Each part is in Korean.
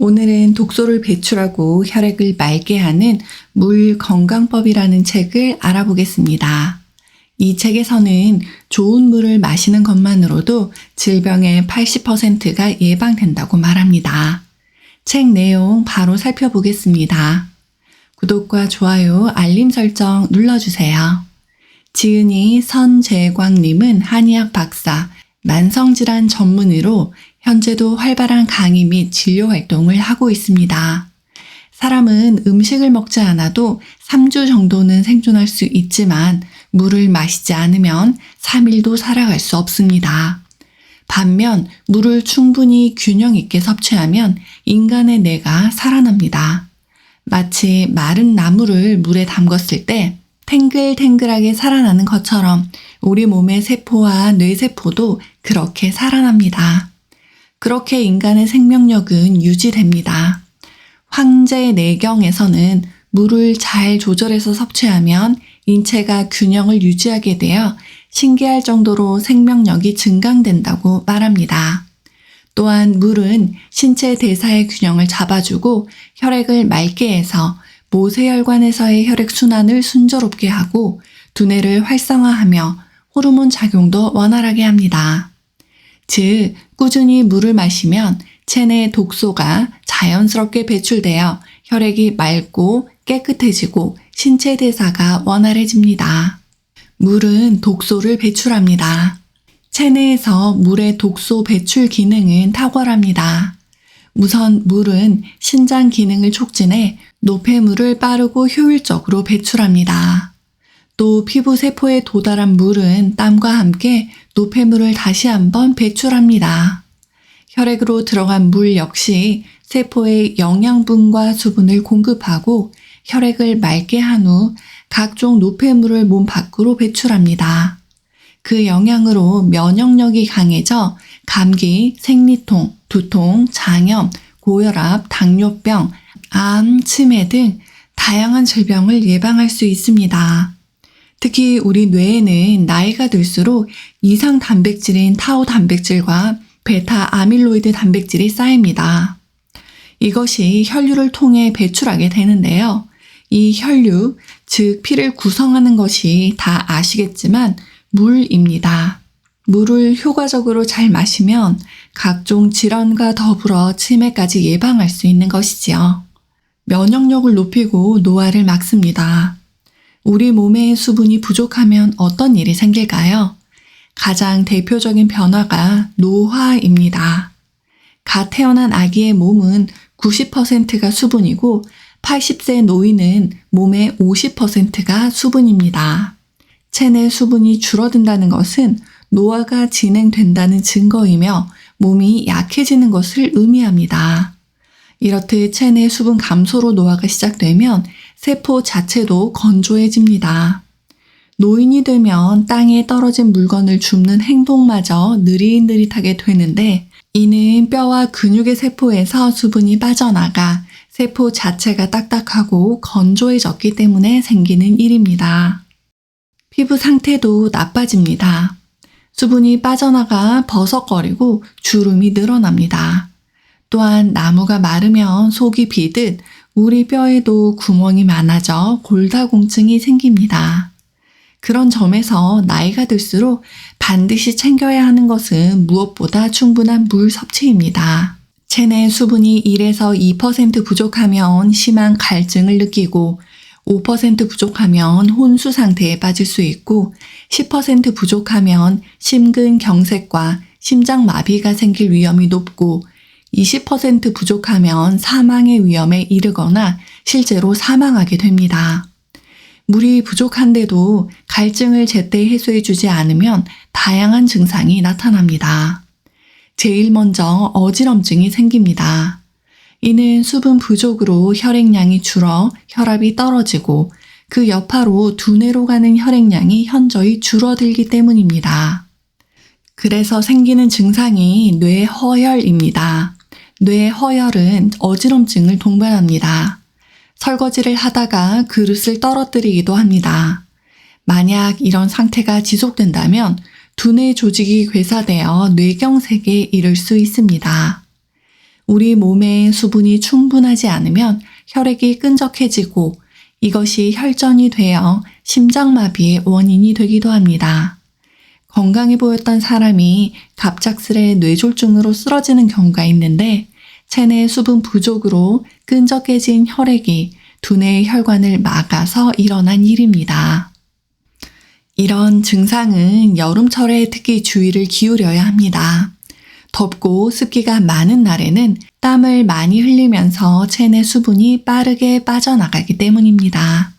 오늘은 독소를 배출하고 혈액을 맑게 하는 물 건강법이라는 책을 알아보겠습니다. 이 책에서는 좋은 물을 마시는 것만으로도 질병의 80%가 예방된다고 말합니다. 책 내용 바로 살펴보겠습니다. 구독과 좋아요, 알림 설정 눌러주세요. 지은이 선재광님은 한의학 박사, 만성질환 전문의로 현재도 활발한 강의 및 진료 활동을 하고 있습니다. 사람은 음식을 먹지 않아도 3주 정도는 생존할 수 있지만 물을 마시지 않으면 3일도 살아갈 수 없습니다. 반면 물을 충분히 균형 있게 섭취하면 인간의 뇌가 살아납니다. 마치 마른 나무를 물에 담궜을 때 탱글탱글하게 살아나는 것처럼 우리 몸의 세포와 뇌세포도 그렇게 살아납니다. 그렇게 인간의 생명력은 유지됩니다. 황제내경에서는 물을 잘 조절해서 섭취하면 인체가 균형을 유지하게 되어 신기할 정도로 생명력이 증강된다고 말합니다. 또한 물은 신체 대사의 균형을 잡아주고 혈액을 맑게 해서 모세혈관에서의 혈액순환을 순조롭게 하고 두뇌를 활성화하며 호르몬 작용도 원활하게 합니다. 즉, 꾸준히 물을 마시면 체내 독소가 자연스럽게 배출되어 혈액이 맑고 깨끗해지고 신체 대사가 원활해집니다. 물은 독소를 배출합니다. 체내에서 물의 독소 배출 기능은 탁월합니다. 우선 물은 신장 기능을 촉진해 노폐물을 빠르고 효율적으로 배출합니다. 또 피부 세포에 도달한 물은 땀과 함께 노폐물을 다시 한번 배출합니다. 혈액으로 들어간 물 역시 세포에 영양분과 수분을 공급하고 혈액을 맑게 한 후 각종 노폐물을 몸 밖으로 배출합니다. 그 영향으로 면역력이 강해져 감기, 생리통, 두통, 장염, 고혈압, 당뇨병, 암, 치매 등 다양한 질병을 예방할 수 있습니다. 특히 우리 뇌에는 나이가 들수록 이상 단백질인 타우 단백질과 베타 아밀로이드 단백질이 쌓입니다. 이것이 혈류를 통해 배출하게 되는데요. 이 혈류, 즉 피를 구성하는 것이 다 아시겠지만 물입니다. 물을 효과적으로 잘 마시면 각종 질환과 더불어 치매까지 예방할 수 있는 것이지요. 면역력을 높이고 노화를 막습니다. 우리 몸의 수분이 부족하면 어떤 일이 생길까요? 가장 대표적인 변화가 노화입니다. 갓 태어난 아기의 몸은 90%가 수분이고 80세 노인은 몸의 50%가 수분입니다. 체내 수분이 줄어든다는 것은 노화가 진행된다는 증거이며 몸이 약해지는 것을 의미합니다. 이렇듯 체내 수분 감소로 노화가 시작되면 세포 자체도 건조해집니다. 노인이 되면 땅에 떨어진 물건을 줍는 행동마저 느릿느릿하게 되는데 이는 뼈와 근육의 세포에서 수분이 빠져나가 세포 자체가 딱딱하고 건조해졌기 때문에 생기는 일입니다. 피부 상태도 나빠집니다. 수분이 빠져나가 버석거리고 주름이 늘어납니다. 또한 나무가 마르면 속이 비듯 우리 뼈에도 구멍이 많아져 골다공증이 생깁니다. 그런 점에서 나이가 들수록 반드시 챙겨야 하는 것은 무엇보다 충분한 물 섭취입니다. 체내 수분이 1에서 2% 부족하면 심한 갈증을 느끼고 5% 부족하면 혼수 상태에 빠질 수 있고 10% 부족하면 심근경색과 심장마비가 생길 위험이 높고 20% 부족하면 사망의 위험에 이르거나 실제로 사망하게 됩니다. 물이 부족한데도 갈증을 제때 해소해주지 않으면 다양한 증상이 나타납니다. 제일 먼저 어지럼증이 생깁니다. 이는 수분 부족으로 혈액량이 줄어 혈압이 떨어지고 그 여파로 두뇌로 가는 혈액량이 현저히 줄어들기 때문입니다. 그래서 생기는 증상이 뇌허혈입니다. 뇌허혈은 어지럼증을 동반합니다. 설거지를 하다가 그릇을 떨어뜨리기도 합니다. 만약 이런 상태가 지속된다면 두뇌 조직이 괴사되어 뇌경색에 이를 수 있습니다. 우리 몸에 수분이 충분하지 않으면 혈액이 끈적해지고 이것이 혈전이 되어 심장마비의 원인이 되기도 합니다. 건강해 보였던 사람이 갑작스레 뇌졸중으로 쓰러지는 경우가 있는데 체내 수분 부족으로 끈적해진 혈액이 두뇌의 혈관을 막아서 일어난 일입니다. 이런 증상은 여름철에 특히 주의를 기울여야 합니다. 덥고 습기가 많은 날에는 땀을 많이 흘리면서 체내 수분이 빠르게 빠져나가기 때문입니다.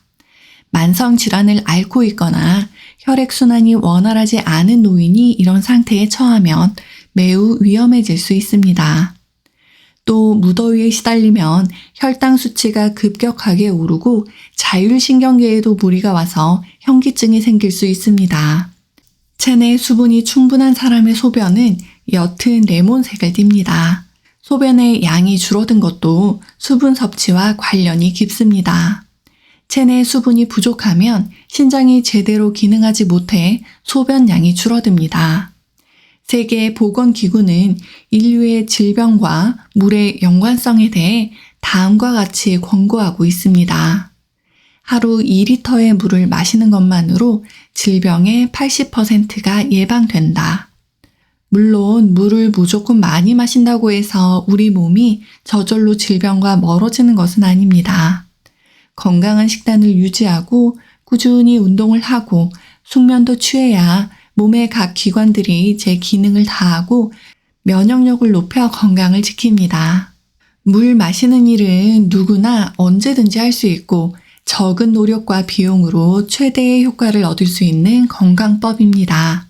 만성 질환을 앓고 있거나 혈액순환이 원활하지 않은 노인이 이런 상태에 처하면 매우 위험해질 수 있습니다. 또 무더위에 시달리면 혈당 수치가 급격하게 오르고 자율신경계에도 무리가 와서 현기증이 생길 수 있습니다. 체내 수분이 충분한 사람의 소변은 옅은 레몬색을 띱니다. 소변의 양이 줄어든 것도 수분 섭취와 관련이 깊습니다. 체내 수분이 부족하면 신장이 제대로 기능하지 못해 소변량이 줄어듭니다. 세계보건기구는 인류의 질병과 물의 연관성에 대해 다음과 같이 권고하고 있습니다. 하루 2리터의 물을 마시는 것만으로 질병의 80%가 예방된다. 물론 물을 무조건 많이 마신다고 해서 우리 몸이 저절로 질병과 멀어지는 것은 아닙니다. 건강한 식단을 유지하고 꾸준히 운동을 하고 숙면도 취해야 몸의 각 기관들이 제 기능을 다하고 면역력을 높여 건강을 지킵니다. 물 마시는 일은 누구나 언제든지 할 수 있고 적은 노력과 비용으로 최대의 효과를 얻을 수 있는 건강법입니다.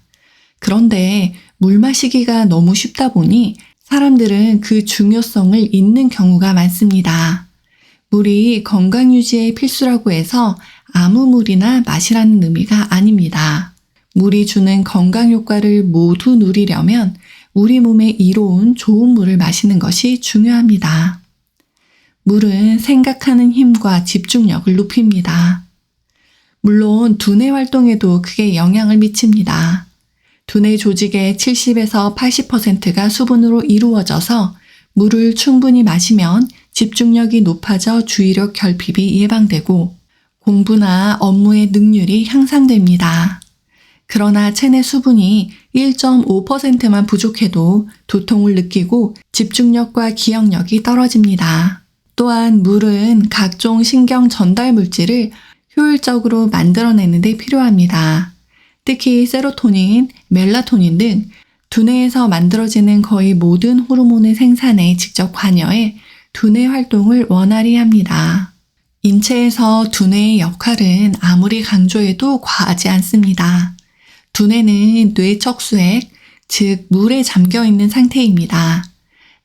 그런데 물 마시기가 너무 쉽다 보니 사람들은 그 중요성을 잊는 경우가 많습니다. 물이 건강 유지에 필수라고 해서 아무 물이나 마시라는 의미가 아닙니다. 물이 주는 건강 효과를 모두 누리려면 우리 몸에 이로운 좋은 물을 마시는 것이 중요합니다. 물은 생각하는 힘과 집중력을 높입니다. 물론 두뇌 활동에도 크게 영향을 미칩니다. 두뇌 조직의 70에서 80%가 수분으로 이루어져서 물을 충분히 마시면 집중력이 높아져 주의력 결핍이 예방되고 공부나 업무의 능률이 향상됩니다. 그러나 체내 수분이 1.5%만 부족해도 두통을 느끼고 집중력과 기억력이 떨어집니다. 또한 물은 각종 신경 전달 물질을 효율적으로 만들어내는 데 필요합니다. 특히 세로토닌, 멜라토닌 등 두뇌에서 만들어지는 거의 모든 호르몬의 생산에 직접 관여해 두뇌 활동을 원활히 합니다. 인체에서 두뇌의 역할은 아무리 강조해도 과하지 않습니다. 두뇌는 뇌척수액, 즉 물에 잠겨있는 상태입니다.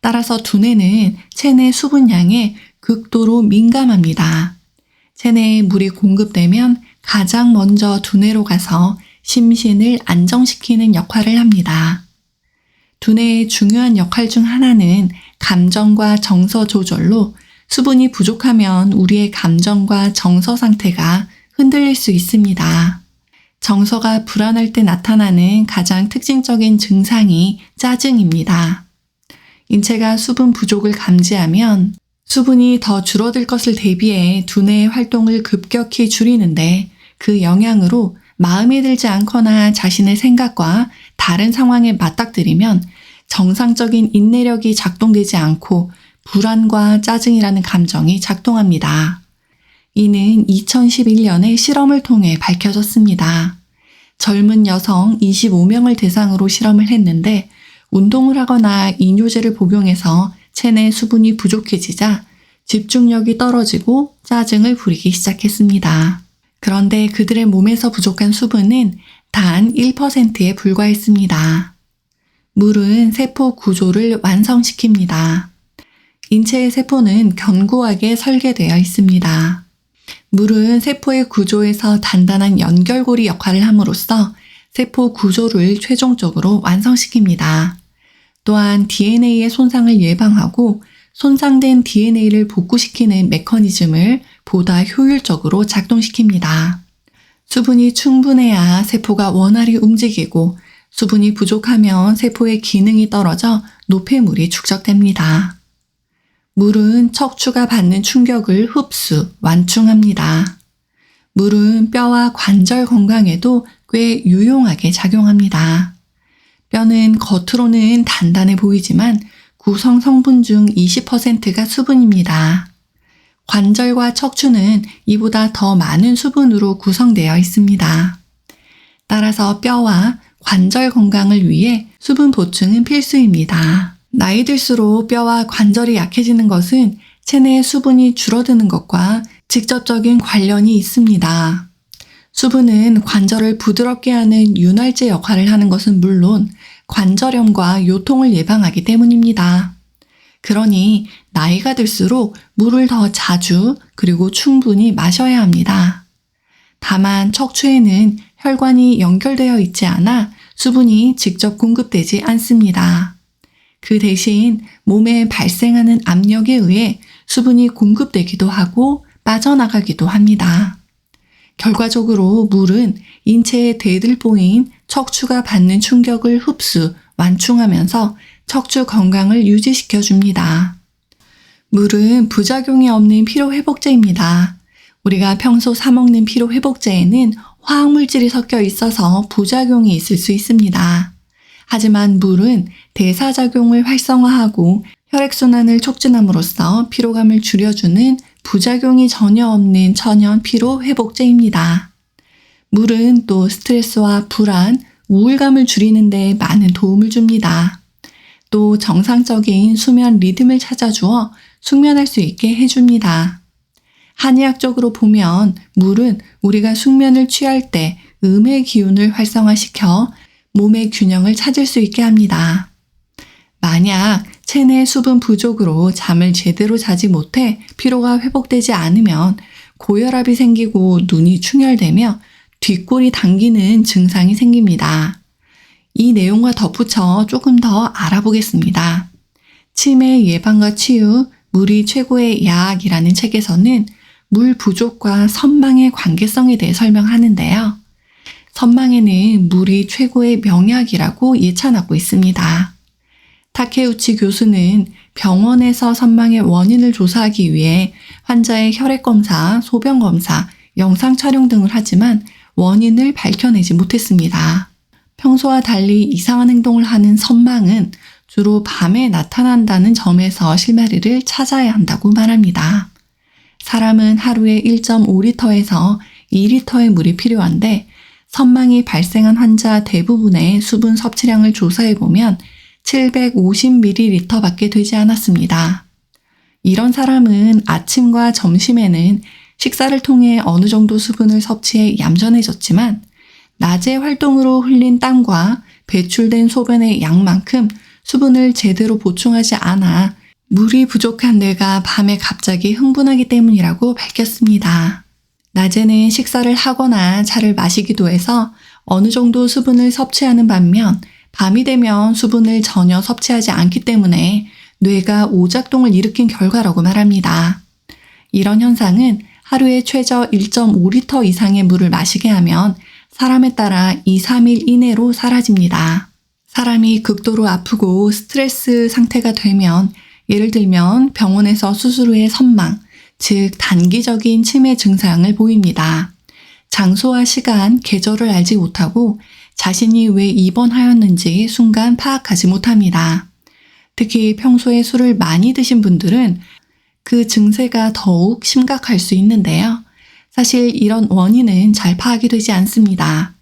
따라서 두뇌는 체내 수분량에 극도로 민감합니다. 체내에 물이 공급되면 가장 먼저 두뇌로 가서 심신을 안정시키는 역할을 합니다. 두뇌의 중요한 역할 중 하나는 감정과 정서 조절로 수분이 부족하면 우리의 감정과 정서 상태가 흔들릴 수 있습니다. 정서가 불안할 때 나타나는 가장 특징적인 증상이 짜증입니다. 인체가 수분 부족을 감지하면 수분이 더 줄어들 것을 대비해 두뇌의 활동을 급격히 줄이는데 그 영향으로 마음에 들지 않거나 자신의 생각과 다른 상황에 맞닥뜨리면 정상적인 인내력이 작동되지 않고 불안과 짜증이라는 감정이 작동합니다. 이는 2011년에 실험을 통해 밝혀졌습니다. 젊은 여성 25명을 대상으로 실험을 했는데 운동을 하거나 이뇨제를 복용해서 체내 수분이 부족해지자 집중력이 떨어지고 짜증을 부리기 시작했습니다. 그런데 그들의 몸에서 부족한 수분은 단 1%에 불과했습니다. 물은 세포 구조를 완성시킵니다. 인체의 세포는 견고하게 설계되어 있습니다. 물은 세포의 구조에서 단단한 연결고리 역할을 함으로써 세포 구조를 최종적으로 완성시킵니다. 또한 DNA의 손상을 예방하고 손상된 DNA를 복구시키는 메커니즘을 보다 효율적으로 작동시킵니다. 수분이 충분해야 세포가 원활히 움직이고 수분이 부족하면 세포의 기능이 떨어져 노폐물이 축적됩니다. 물은 척추가 받는 충격을 흡수, 완충합니다. 물은 뼈와 관절 건강에도 꽤 유용하게 작용합니다. 뼈는 겉으로는 단단해 보이지만 구성 성분 중 20%가 수분입니다. 관절과 척추는 이보다 더 많은 수분으로 구성되어 있습니다. 따라서 뼈와 관절 건강을 위해 수분 보충은 필수입니다. 나이 들수록 뼈와 관절이 약해지는 것은 체내 수분이 줄어드는 것과 직접적인 관련이 있습니다. 수분은 관절을 부드럽게 하는 윤활제 역할을 하는 것은 물론 관절염과 요통을 예방하기 때문입니다. 그러니 나이가 들수록 물을 더 자주 그리고 충분히 마셔야 합니다. 다만 척추에는 혈관이 연결되어 있지 않아 수분이 직접 공급되지 않습니다. 그 대신 몸에 발생하는 압력에 의해 수분이 공급되기도 하고 빠져나가기도 합니다. 결과적으로 물은 인체의 대들보인 척추가 받는 충격을 흡수, 완충하면서 척추 건강을 유지시켜 줍니다. 물은 부작용이 없는 피로회복제입니다. 우리가 평소 사 먹는 피로회복제에는 화학물질이 섞여 있어서 부작용이 있을 수 있습니다. 하지만 물은 대사작용을 활성화하고 혈액순환을 촉진함으로써 피로감을 줄여주는 부작용이 전혀 없는 천연 피로회복제입니다. 물은 또 스트레스와 불안, 우울감을 줄이는 데 많은 도움을 줍니다. 또 정상적인 수면 리듬을 찾아주어 숙면할 수 있게 해줍니다. 한의학적으로 보면 물은 우리가 숙면을 취할 때 음의 기운을 활성화시켜 몸의 균형을 찾을 수 있게 합니다. 만약 체내 수분 부족으로 잠을 제대로 자지 못해 피로가 회복되지 않으면 고혈압이 생기고 눈이 충혈되며 뒷골이 당기는 증상이 생깁니다. 이 내용과 덧붙여 조금 더 알아보겠습니다. 치매 예방과 치유, 물이 최고의 약이라는 책에서는 물 부족과 선망의 관계성에 대해 설명하는데요. 선망에는 물이 최고의 명약이라고 예찬하고 있습니다. 타케우치 교수는 병원에서 선망의 원인을 조사하기 위해 환자의 혈액검사, 소변검사, 영상 촬영 등을 하지만 원인을 밝혀내지 못했습니다. 평소와 달리 이상한 행동을 하는 선망은 주로 밤에 나타난다는 점에서 실마리를 찾아야 한다고 말합니다. 사람은 하루에 1.5리터에서 2리터의 물이 필요한데 선망이 발생한 환자 대부분의 수분 섭취량을 조사해보면 750ml 밖에 되지 않았습니다. 이런 사람은 아침과 점심에는 식사를 통해 어느 정도 수분을 섭취해 얌전해졌지만 낮의 활동으로 흘린 땀과 배출된 소변의 양만큼 수분을 제대로 보충하지 않아 물이 부족한 뇌가 밤에 갑자기 흥분하기 때문이라고 밝혔습니다. 낮에는 식사를 하거나 차를 마시기도 해서 어느 정도 수분을 섭취하는 반면 밤이 되면 수분을 전혀 섭취하지 않기 때문에 뇌가 오작동을 일으킨 결과라고 말합니다. 이런 현상은 하루에 최저 1.5리터 이상의 물을 마시게 하면 사람에 따라 2, 3일 이내로 사라집니다. 사람이 극도로 아프고 스트레스 상태가 되면 예를 들면 병원에서 수술 후에 선망, 즉 단기적인 치매 증상을 보입니다. 장소와 시간, 계절을 알지 못하고 자신이 왜 입원하였는지 순간 파악하지 못합니다. 특히 평소에 술을 많이 드신 분들은 그 증세가 더욱 심각할 수 있는데요. 사실 이런 원인은 잘 파악이 되지 않습니다.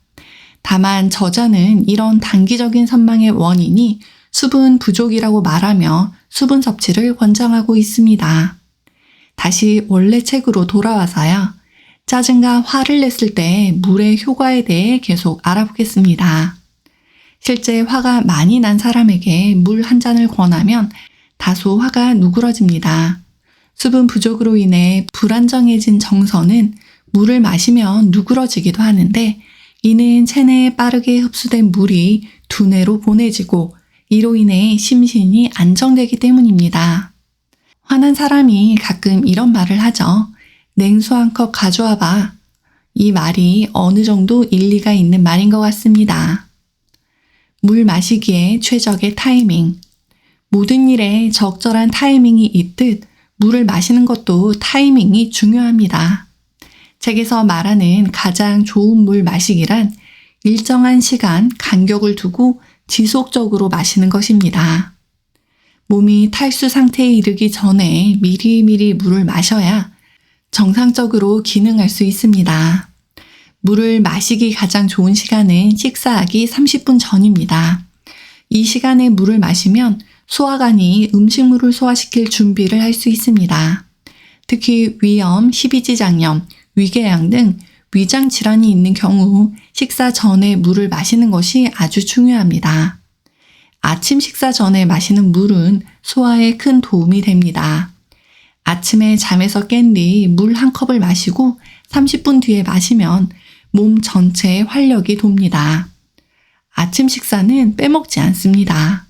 다만 저자는 이런 단기적인 선망의 원인이 수분 부족이라고 말하며 수분 섭취를 권장하고 있습니다. 다시 원래 책으로 돌아와서요. 짜증과 화를 냈을 때 물의 효과에 대해 계속 알아보겠습니다. 실제 화가 많이 난 사람에게 물 한 잔을 권하면 다소 화가 누그러집니다. 수분 부족으로 인해 불안정해진 정서는 물을 마시면 누그러지기도 하는데 이는 체내에 빠르게 흡수된 물이 두뇌로 보내지고 이로 인해 심신이 안정되기 때문입니다. 화난 사람이 가끔 이런 말을 하죠. 냉수 한 컵 가져와 봐. 이 말이 어느 정도 일리가 있는 말인 것 같습니다. 물 마시기에 최적의 타이밍. 모든 일에 적절한 타이밍이 있듯 물을 마시는 것도 타이밍이 중요합니다. 책에서 말하는 가장 좋은 물 마시기란 일정한 시간 간격을 두고 지속적으로 마시는 것입니다. 몸이 탈수 상태에 이르기 전에 미리미리 물을 마셔야 정상적으로 기능할 수 있습니다. 물을 마시기 가장 좋은 시간은 식사하기 30분 전입니다. 이 시간에 물을 마시면 소화관이 음식물을 소화시킬 준비를 할 수 있습니다. 특히 위염, 십이지장염, 위궤양 등 위장 질환이 있는 경우 식사 전에 물을 마시는 것이 아주 중요합니다. 아침 식사 전에 마시는 물은 소화에 큰 도움이 됩니다. 아침에 잠에서 깬 뒤 물 한 컵을 마시고 30분 뒤에 마시면 몸 전체에 활력이 돕니다. 아침 식사는 빼먹지 않습니다.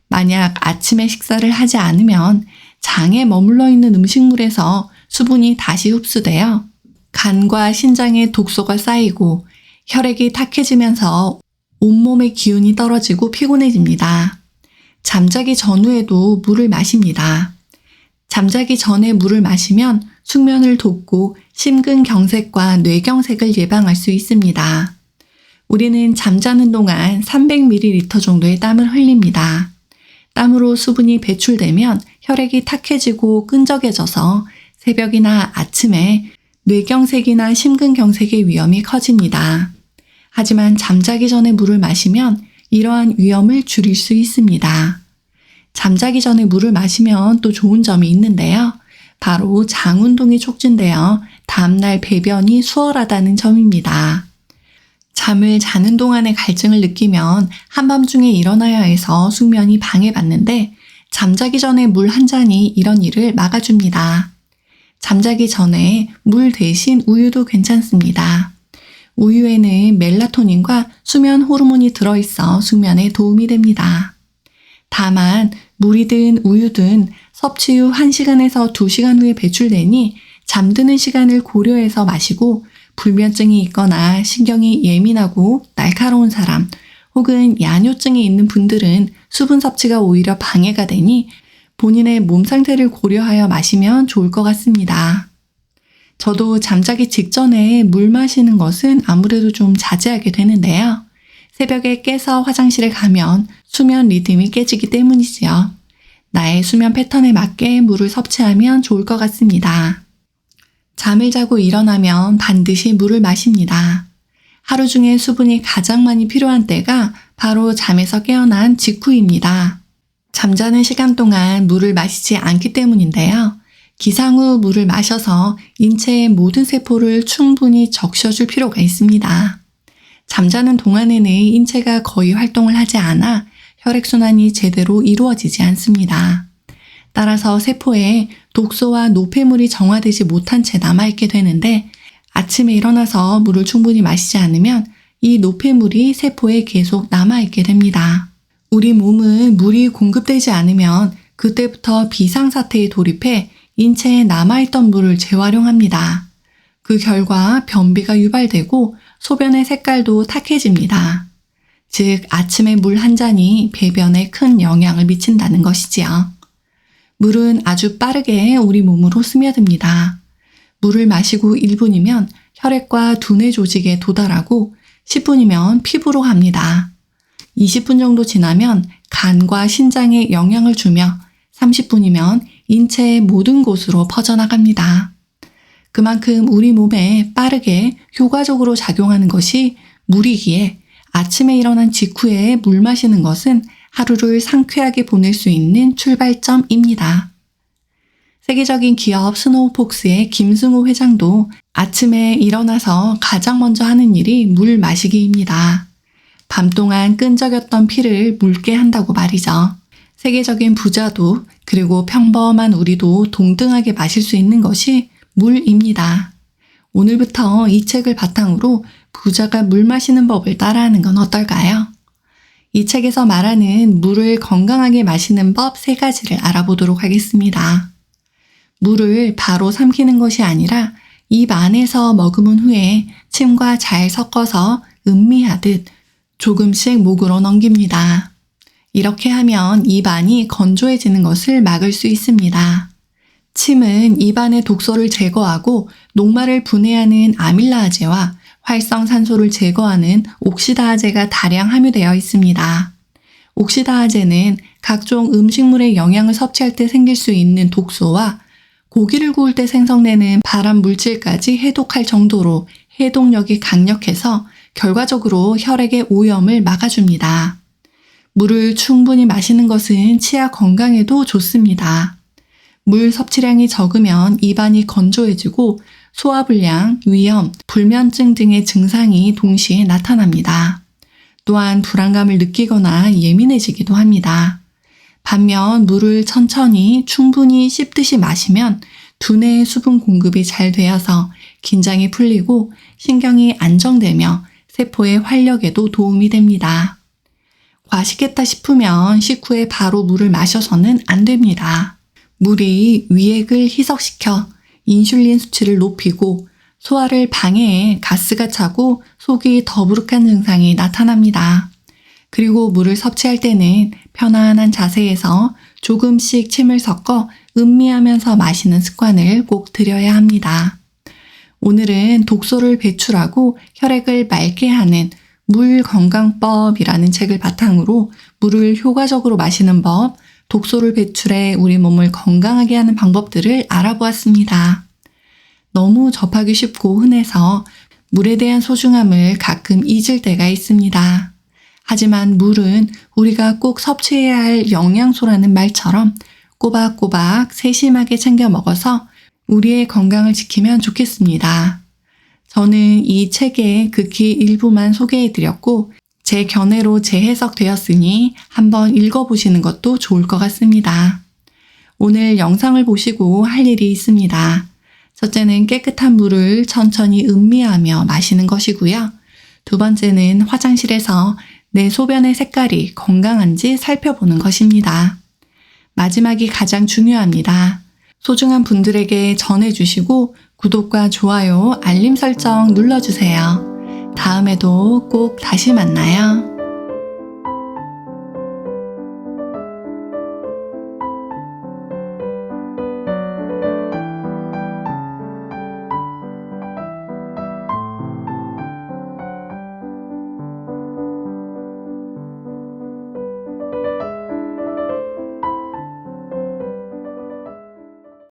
만약 아침에 식사를 하지 않으면 장에 머물러 있는 음식물에서 수분이 다시 흡수되어 간과 신장에 독소가 쌓이고 혈액이 탁해지면서 온몸의 기운이 떨어지고 피곤해집니다. 잠자기 전후에도 물을 마십니다. 잠자기 전에 물을 마시면 숙면을 돕고 심근경색과 뇌경색을 예방할 수 있습니다. 우리는 잠자는 동안 300ml 정도의 땀을 흘립니다. 땀으로 수분이 배출되면 혈액이 탁해지고 끈적여져서 새벽이나 아침에 뇌경색이나 심근경색의 위험이 커집니다. 하지만 잠자기 전에 물을 마시면 이러한 위험을 줄일 수 있습니다. 잠자기 전에 물을 마시면 또 좋은 점이 있는데요. 바로 장 운동이 촉진되어 다음날 배변이 수월하다는 점입니다. 잠을 자는 동안의 갈증을 느끼면 한밤중에 일어나야 해서 숙면이 방해받는데 잠자기 전에 물 한 잔이 이런 일을 막아줍니다. 잠자기 전에 물 대신 우유도 괜찮습니다. 우유에는 멜라토닌과 수면 호르몬이 들어있어 숙면에 도움이 됩니다. 다만 물이든 우유든 섭취 후 1시간에서 2시간 후에 배출되니 잠드는 시간을 고려해서 마시고 불면증이 있거나 신경이 예민하고 날카로운 사람 혹은 야뇨증이 있는 분들은 수분 섭취가 오히려 방해가 되니 본인의 몸 상태를 고려하여 마시면 좋을 것 같습니다. 저도 잠자기 직전에 물 마시는 것은 아무래도 좀 자제하게 되는데요. 새벽에 깨서 화장실에 가면 수면 리듬이 깨지기 때문이지요. 나의 수면 패턴에 맞게 물을 섭취하면 좋을 것 같습니다. 잠을 자고 일어나면 반드시 물을 마십니다. 하루 중에 수분이 가장 많이 필요한 때가 바로 잠에서 깨어난 직후입니다. 잠자는 시간 동안 물을 마시지 않기 때문인데요. 기상 후 물을 마셔서 인체의 모든 세포를 충분히 적셔줄 필요가 있습니다. 잠자는 동안에는 인체가 거의 활동을 하지 않아 혈액순환이 제대로 이루어지지 않습니다. 따라서 세포에 독소와 노폐물이 정화되지 못한 채 남아있게 되는데 아침에 일어나서 물을 충분히 마시지 않으면 이 노폐물이 세포에 계속 남아있게 됩니다. 우리 몸은 물이 공급되지 않으면 그때부터 비상사태에 돌입해 인체에 남아있던 물을 재활용합니다. 그 결과 변비가 유발되고 소변의 색깔도 탁해집니다. 즉 아침에 물 한 잔이 배변에 큰 영향을 미친다는 것이지요. 물은 아주 빠르게 우리 몸으로 스며듭니다. 물을 마시고 1분이면 혈액과 두뇌 조직에 도달하고 10분이면 피부로 갑니다. 20분 정도 지나면 간과 신장에 영향을 주며 30분이면 인체의 모든 곳으로 퍼져나갑니다. 그만큼 우리 몸에 빠르게 효과적으로 작용하는 것이 물이기에 아침에 일어난 직후에 물 마시는 것은 하루를 상쾌하게 보낼 수 있는 출발점입니다. 세계적인 기업 스노우폭스의 김승호 회장도 아침에 일어나서 가장 먼저 하는 일이 물 마시기입니다. 밤 동안 끈적였던 피를 묽게 한다고 말이죠. 세계적인 부자도 그리고 평범한 우리도 동등하게 마실 수 있는 것이 물입니다. 오늘부터 이 책을 바탕으로 부자가 물 마시는 법을 따라하는 건 어떨까요? 이 책에서 말하는 물을 건강하게 마시는 법 3가지를 알아보도록 하겠습니다. 물을 바로 삼키는 것이 아니라 입 안에서 머금은 후에 침과 잘 섞어서 음미하듯 조금씩 목으로 넘깁니다. 이렇게 하면 입안이 건조해지는 것을 막을 수 있습니다. 침은 입안의 독소를 제거하고 녹말을 분해하는 아밀라아제와 활성산소를 제거하는 옥시다아제가 다량 함유되어 있습니다. 옥시다아제는 각종 음식물의 영양을 섭취할 때 생길 수 있는 독소와 고기를 구울 때 생성되는 발암 물질까지 해독할 정도로 해독력이 강력해서 결과적으로 혈액의 오염을 막아줍니다. 물을 충분히 마시는 것은 치아 건강에도 좋습니다. 물 섭취량이 적으면 입안이 건조해지고 소화불량, 위염, 불면증 등의 증상이 동시에 나타납니다. 또한 불안감을 느끼거나 예민해지기도 합니다. 반면 물을 천천히 충분히 씹듯이 마시면 두뇌의 수분 공급이 잘 되어서 긴장이 풀리고 신경이 안정되며 세포의 활력에도 도움이 됩니다. 과식했다 싶으면 식후에 바로 물을 마셔서는 안 됩니다. 물이 위액을 희석시켜 인슐린 수치를 높이고 소화를 방해해 가스가 차고 속이 더부룩한 증상이 나타납니다. 그리고 물을 섭취할 때는 편안한 자세에서 조금씩 침을 섞어 음미하면서 마시는 습관을 꼭 들여야 합니다. 오늘은 독소를 배출하고 혈액을 맑게 하는 물 건강법이라는 책을 바탕으로 물을 효과적으로 마시는 법, 독소를 배출해 우리 몸을 건강하게 하는 방법들을 알아보았습니다. 너무 접하기 쉽고 흔해서 물에 대한 소중함을 가끔 잊을 때가 있습니다. 하지만 물은 우리가 꼭 섭취해야 할 영양소라는 말처럼 꼬박꼬박 세심하게 챙겨 먹어서 우리의 건강을 지키면 좋겠습니다. 저는 이 책의 극히 일부만 소개해드렸고 제 견해로 재해석되었으니 한번 읽어보시는 것도 좋을 것 같습니다. 오늘 영상을 보시고 할 일이 있습니다. 첫째는 깨끗한 물을 천천히 음미하며 마시는 것이고요. 두 번째는 화장실에서 내 소변의 색깔이 건강한지 살펴보는 것입니다. 마지막이 가장 중요합니다. 소중한 분들에게 전해주시고 구독과 좋아요, 알림 설정 눌러주세요. 다음에도 꼭 다시 만나요.